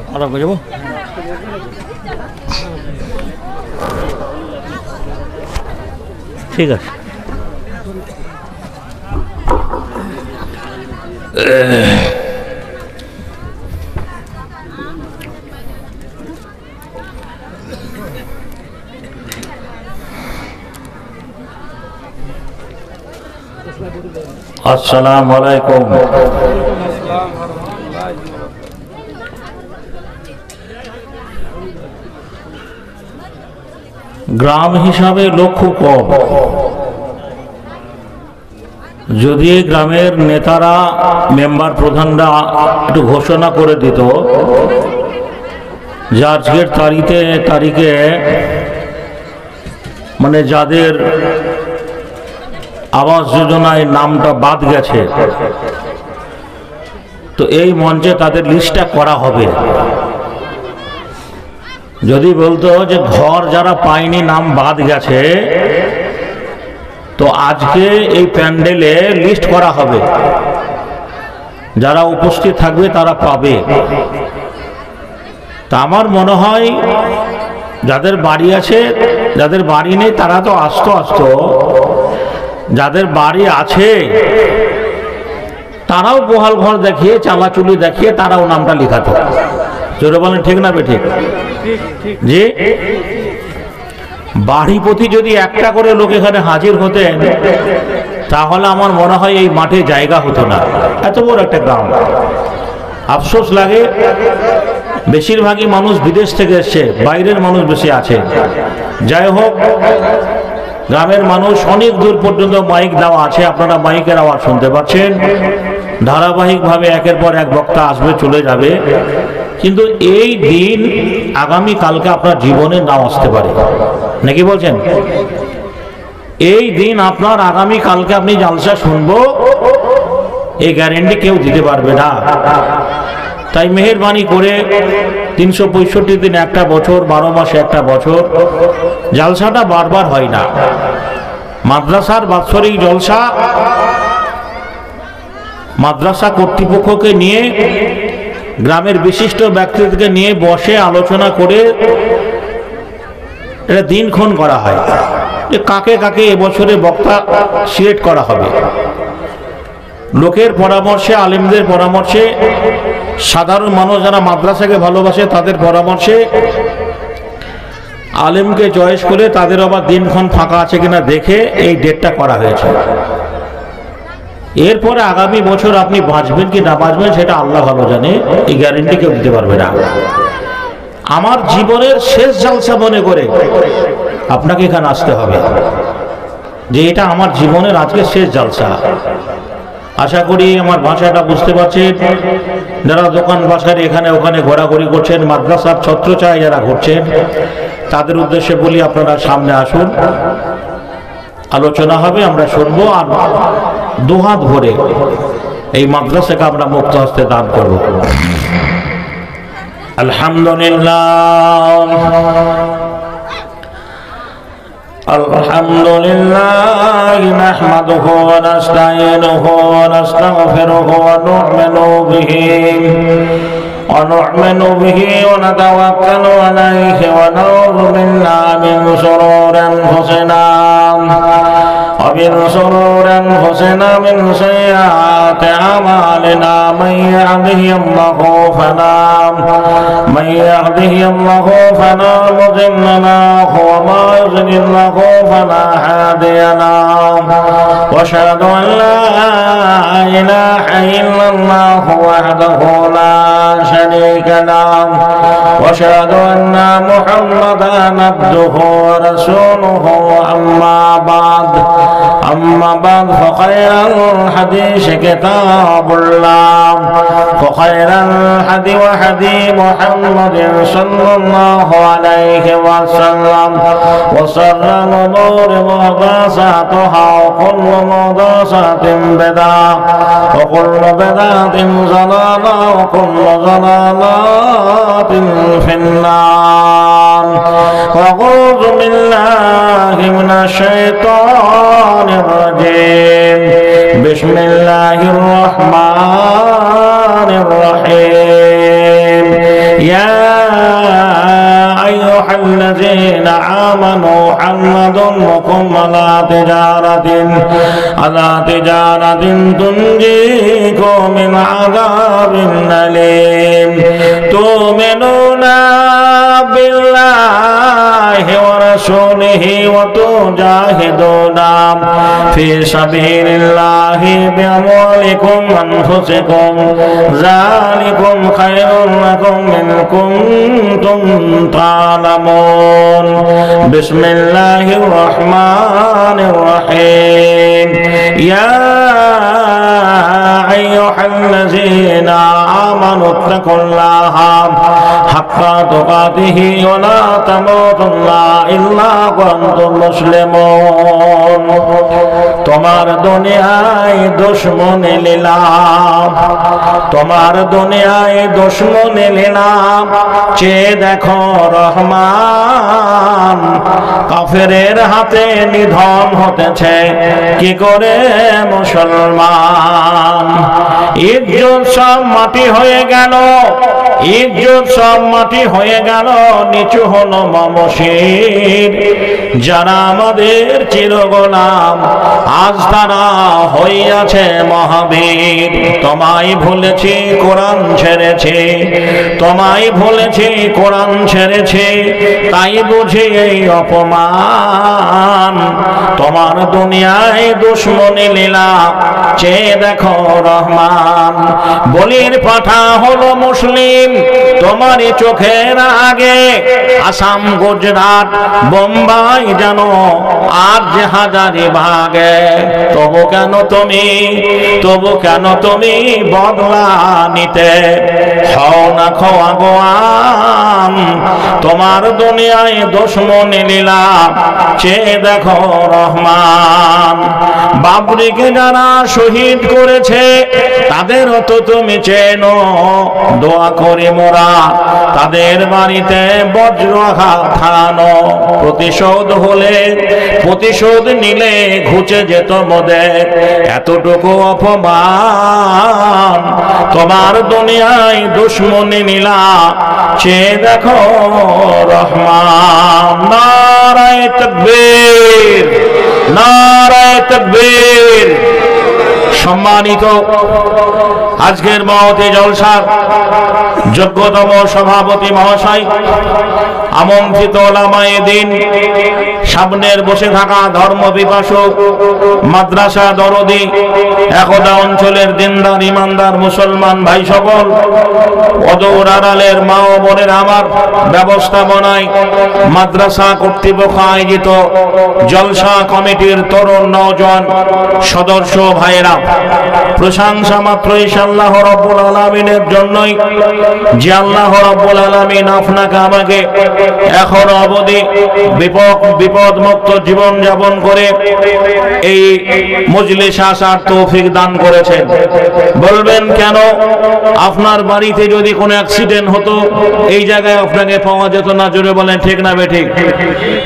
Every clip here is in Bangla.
আসসালামু আলাইকুম। ঠিক আছে। আসসালামু আলাইকুম। গ্রাম হিসাবে লোক খুব কম। যদি গ্রামের নেতারা মেম্বার প্রধানরা একটু ঘোষণা করে দিত যে আজকের তারিখে মানে যাদের আবাস যোজনায় নামটা বাদ গেছে, তো এই মঞ্চে তাদের লিস্টটা করা হবে। যদি বলতো যে ঘর যারা পায়নি নাম বাদ গেছে, তো আজকে এই প্যান্ডেলে লিস্ট করা হবে, যারা উপস্থিত থাকবে তারা পাবে। তা আমার মনে হয় যাদের বাড়ি আছে, যাদের বাড়ি নেই তারা তো আসতো, যাদের বাড়ি আছে তারাও গোহাল ঘর দেখিয়ে চালাচুলি দেখিয়ে তারাও নামটা লিখাতো। জোরে বলেন ঠিক না বেঠিক? যে বাড়ি প্রতি যদি একটা করে লোক এখানে হাজির হতেন, তাহলে আমার মনে হয় এই মাঠে জায়গা হতো না। এত বড় একটা গ্রাম। আফসোস লাগে, বেশিরভাগই মানুষ বিদেশ থেকে এসছে, বাইরের মানুষ বেশি আছে। যাই হোক, গ্রামের মানুষ অনেক দূর পর্যন্ত মাইক দেওয়া আছে, আপনারা মাইকের আওয়াজ শুনতে পাচ্ছেন। ধারাবাহিকভাবে একের পর এক বক্তা আসবে, চলে যাবে। কিন্তু এই দিন আগামী কালকে আপনার জীবনে নাও আসতে পারে, নাকি বলছেন? এই দিন আপনার আগামী কালকে আপনি জালসা শুনবো, এই গ্যারেন্টি কেউ দিতে পারবে না। তাই মেহেরবানি করে 365 দিন একটা বছর, 12 মাসে একটা বছর, জালসাটা বারবার হয় না। মাদ্রাসার বাৎসরিক জলসা মাদ্রাসা কর্তৃপক্ষকে নিয়ে, গ্রামের বিশিষ্ট ব্যক্তিদেরকে নিয়ে বসে আলোচনা করে এটা দিনক্ষণ করা হয় যে কাকে কাকে এবছরে বক্তা সিলেক্ট করা হবে। লোকের পরামর্শে, আলেমদের পরামর্শে, সাধারণ মানুষ যারা মাদ্রাসাকে ভালোবাসে তাদের পরামর্শে আলেমকে চয়েস করে তাদের আবার দিনক্ষণ ফাঁকা আছে কিনা দেখে এই ডেটটা করা হয়েছে। এরপরে আগামী বছর আপনি বাঁচবেন কি না বাঁচবেন সেটা আল্লাহ ভালো জানে, এই গ্যারেন্টি কেউ দিতে পারবে না। আমার জীবনের শেষ জালসা মনে করে আপনাকে এখানে আসতে হবে, যে এটা আমার জীবনের আজকে শেষ জালসা। আশা করি আমার ভাষাটা বুঝতে পারছেন। যারা দোকান বাসার এখানে ওখানে ঘোরাঘুরি করছেন, মাদ্রাসার ছত্রছায়ায় যারা ঘুরছেন, তাদের উদ্দেশ্যে বলি আপনারা সামনে আসুন, আলোচনা হবে, আমরা শুনবো। আর দুহাত ভরে এই মাদ্রাসাকে আমরা মুক্ত হস্তে দান করব। আলহামদুলিল্লাহ, আলহামদুলিল্লাহ নাহমাদুহু ওয়া নাস্তাঈনুহু ওয়া নাস্তাগফিরুহু ওয়া নু'মিনু বিহি ওয়া নাতাওয়াক্কালু আলাইহি ওয়া নাউযু বিল্লাহি মিন শুরুরি আনফুসিনা ومن شرور أنفسنا من سيئات أعمالنا من يهده الله فلا مضل له وما يضلل له فلا هادي له وأشهد أن لا إله إلا الله وحده لا شريك له وأشهد أن محمدا عبده ورسوله أما بعد أما بعد فخير الحديث كتاب الله وخير الهدي هدي محمد صلى الله عليه وسلم وشر الأمور محدثاتها وكل محدثة بدعة وكل بدعة ضلالة وكل ضلالة في النار وأعوذ بالله من الشيطان الرجيم بسم الله الرحمن الرحيم يا أيها الذين آمنوا هل ندلكم على تجارة تنجيكم من عذاب أليم تؤمنون بالله ورسوله وتجاهدون في سبيل الله بأموالكم وأنفسكم ذلكم خير لكم إن كنتم تعلمون بسم الله الرحمن الرحيم يا أيها الذين آمنوا اتقوا الله حق تقاته ولا تموتن إلا وأنتم مسلمون তোমার দুনিয়ায় দুশমনি লীলাম তোমার দুনিয়ায় দুশমনি লীলাম চেয়ে দেখো রহমান কাফেরের হাতে নিধন হতেছে কি করে মুসলমান ইজ্জত সব মাটি হয়ে গেল ইজ্জত সব মাটি হয়ে গেল নিচু হলো মমশির যারা আমাদের চিরগোলাম আজ তারা হইয়াছে মহাবীর তোমায় ভুলেছি কোরআন ছেড়েছি তোমায় ভুলেছি কোরআন ছেড়েছি তাই বুঝি এই অপমান তোমার দুনিয়ায় দুশমনি লীলা চেয়ে দেখো রহমান বলির পাঠা হলো মুসলিম তোমারই চোখের আগে আসাম গুজরাট বোম্বাই জানো আর যে হাজারি ভাগে তবু কেন তুমি বদলা নিতে হও না খোয়া গোয়াম তোমার দুনিয়ায় দুশমনি লীলা চেয়ে দেখো রহমান বাবরিকে যারা শহীদ করেছে তাদেরও তো তুমি চেনো দোয়া করি মোরা তাদের বাড়িতে বজ্রাঘাত হানো প্রতিশোধ নিলে ঘুচে যেত মোদের এতটুকু অপমান তোমার দুনিয়ায় দুশমনি লীলা চেয়ে দেখো রহমান নারায়ে তাকবীর নারায়ে তাকবীর সম্মানিত আজকের মহতি জলসার যোগ্যতম সভাপতি মহাশয় আমন্ত্রিত ওলামায়ে দ্বীন সামনের বসে থাকা ধর্ম পিপাসু মাদ্রাসা দরদি একদা অঞ্চলের দিনদার ইমানদার মুসলমান ভাই সকল অদূর আড়ালের মা ও বোনের আমার ব্যবস্থাপনায় মাদ্রাসা কর্তৃপক্ষ আয়োজিত জলসা কমিটির তরুণ নওজোয়ান সদস্য ভাইয়েরা প্রশংসা মাত্রই আল্লাহ রাব্বুল আলামিনের জন্যই যে আল্লাহ রাব্বুল আলামিন আপনাকে আমাকে এখন অবধি বিপদ মুক্ত জীবন যাপন করে এই মজলিসে আসার তৌফিক দান করেছেন। বলবেন কেন? আপনার বাড়িতে যদি কোনো অ্যাক্সিডেন্ট হতো এই জায়গায় আপনাকে পাওয়া যেত না, জোরে বলেন ঠিক না বেঠিক?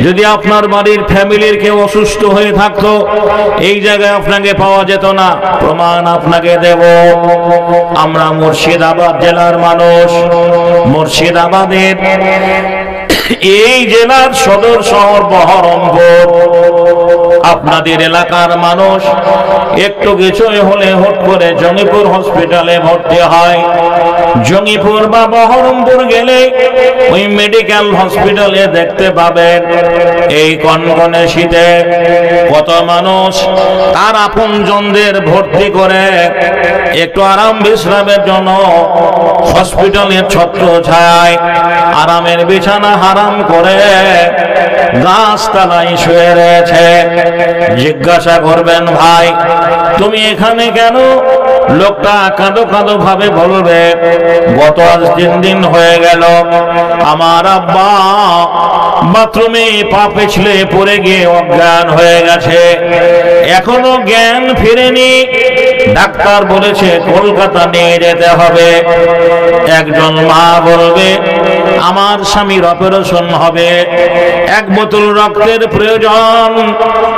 যদি আপনার বাড়ির ফ্যামিলির কেউ অসুস্থ হয়ে থাকতো এই জায়গায় আপনাকে পাওয়া যেত না। প্রমাণ আপনাকে দেব, আমরা মুর্শিদাবাদ জেলার মানুষ, মুর্শিদাবাদের এই জেলার সদর শহর বহরমপুর, আপনাদের এলাকার মানুষ একটু কিছু হলে হুট করে জঙ্গিপুর হসপিটালে ভর্তি হয়। জঙ্গিপুর বা বহরমপুর গেলে ওই মেডিকেল হসপিটালে দেখতে পাবেন এই কনকনে শীতে কত মানুষ তার আপনজনদের ভর্তি করে একটু আরাম বিশ্রামের জন্য হসপিটালের ছত্র ছায় আরামের বিছানা হারা আরাম করে গাছতলায় শুয়ে রয়েছে। জিজ্ঞাসা করবেন, ভাই তুমি এখানে কেন? লোকটা কাঁদো কাঁদো ভাবে বলবে, গত আজ 3 দিন হয়ে গেল আমার আব্বা বাথরুমে পা পিছলে পড়ে গিয়ে অজ্ঞান হয়ে গেছে, এখনো জ্ঞান ফিরেনি। ডাক্তার বলেছে কলকাতা নিয়ে যেতে হবে। একজন মা বলবে, আমার স্বামীর অপারেশন হবে, 1 বোতল রক্তের প্রয়োজন।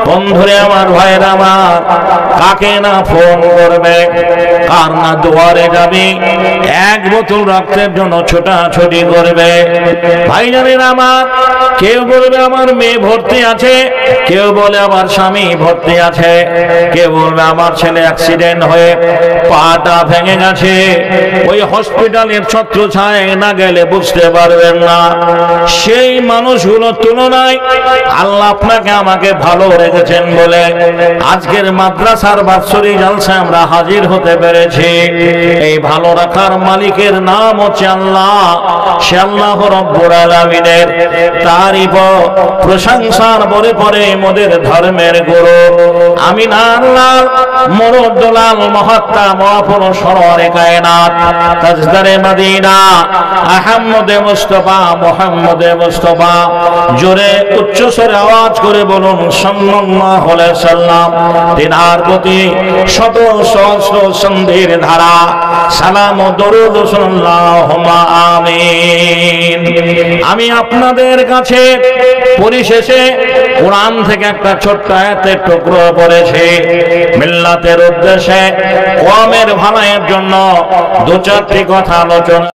বন্ধুরে আমার, ভাইরা আমার, কাকে না ফোন করবে, কার না দুয়ারে যাবে, 1 বোতল রক্তের জন্য ছোটাছুটি করবে। ভাইজানের আমার, কেউ বলবে আমার মেয়ে ভর্তি আছে, কেউ বলে আমার স্বামী ভর্তি আছে, কেউ বলবে আমার ছেলে অ্যাক্সিডেন্ট হয়ে পাটা ভেঙে গেছে। ওই হসপিটালের ছত্রছায়ায় না গেলে বুঝতে পারবেন না। সেই মানুষগুলোর তুলনায় আল্লাহ আপনাকে আমাকে ভালো রেখেছেন বলে আজকের মাদ্রাসার বাৎসরিক জলসায় আমরা হাজির হতে পেরেছি। এই ভালো রাখার মালিকের নাম হচ্ছে আল্লাহ। সে আল্লাহ রব্বুল আলামিনের তারিফ প্রশংসার বলে পরে মোদের ধর্মের গুরু আমিনাল্লাহ মুরদ্দুলাল মহাত্মা মহাপুরুষ সরওয়ারে কায়নাত তাজদারে মদিনা আহমদে মুস্তাফা মুহাম্মদে মুস্তাফা, জোরে উচ্চ স্বরে আওয়াজ করে বলুন সাল্লাল্লাহু আলাইহি সাল্লাম। তিনার প্রতি শত সহস্র সন্ধির ধারা সালাম ও দরুদ সাল্লাল্লাহুম্মা আমিন। আমি আপনাদের কাছে পরিশেষে কোরআন থেকে একটা ছোট্ট আয়াতের টুকরো পড়েছি। মিল্লাতের উদ্দেশ্যে কওমের ভালোর জন্য 2-4টি কথা আলোচনা